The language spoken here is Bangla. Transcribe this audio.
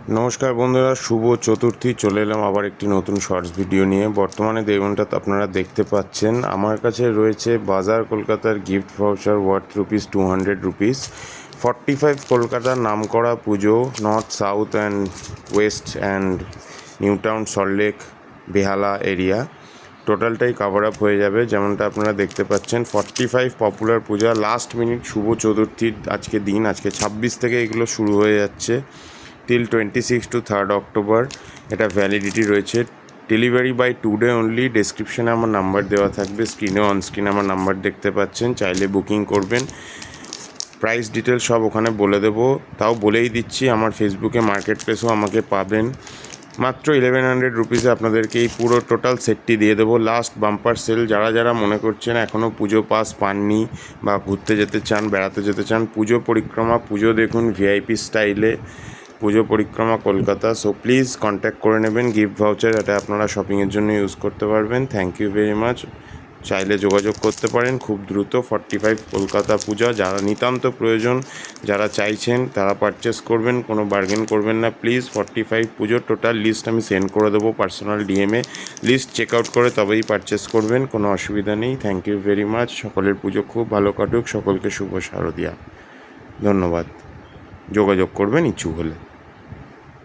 নমস্কার বন্ধুরা, শুভ চতুর্থী। চলে এলাম আবার একটি নতুন শর্টস ভিডিও নিয়ে। বর্তমানে যেমনটা আপনারা দেখতে পাচ্ছেন, আমার কাছে রয়েছে বাজার কলকাতার গিফট ভাউচার ওয়ার্থ ₹200। 45 কলকাতার নামকরা পুজো, north, south and west and new town, Salt Lake, Behala area টোটালটাই কভার আপ হয়ে যাবে। যেমনটা আপনারা দেখতে পাচ্ছেন, 45 পপুলার পূজা, লাস্ট মিনিট শুভ চতুর্থীর আজকে দিন, আজকে 26 থেকে এগুলো শুরু হয়ে যাচ্ছে টিল 26 to 3rd অক্টোবর। এটা ভ্যালিডিটি রয়েছে। Delivery by today only. ডেসক্রিপশানে আমার নাম্বার দেওয়া থাকবে, স্ক্রিনে অনস্ক্রিনে আমার নাম্বার দেখতে পাচ্ছেন, চাইলে বুকিং করবেন। প্রাইস ডিটেলস সব ওখানে বলে দেবো, তাও বলেই দিচ্ছি, আমার ফেসবুকে মার্কেট প্লেসেও আমাকে পাবেন। মাত্র 1100 রুপিসে আপনাদেরকে এই পুরো টোটাল সেটটি দিয়ে দেবো। Last bumper sale. যারা যারা মনে করছেন এখনও পুজো পাস পাননি বা ঘুরতে যেতে চান, বেড়াতে যেতে চান, পুজো পরিক্রমা, পুজো দেখুন ভিআইপি স্টাইলে, পুজো পরিক্রমা কলকাতা। সো প্লিজ কন্ট্যাক্ট করে নেবেন। গিফট ভাউচার এটা আপনারা শপিংয়ের জন্য ইউজ করতে পারবেন। Thank you very much. চাইলে যোগাযোগ করতে পারেন খুব দ্রুত। 45 কলকাতা পূজা, যারা নিতান্ত প্রয়োজন, যারা চাইছেন তারা পারচেস করবেন, কোনো বার্গেন করবেন না প্লিজ। 45 পুজোর টোটাল লিস্ট আমি সেন্ড করে দেবো পার্সোনাল ডিএমে। লিস্ট চেক আউট করে তবেই পারচেস করবেন, কোনো অসুবিধা নেই। Thank you very much. সকলের পুজো খুব ভালো কাটুক, সকলকে শুভ শারদিয়া। ধন্যবাদ। যোগাযোগ করবেন ইচ্ছুক হলে।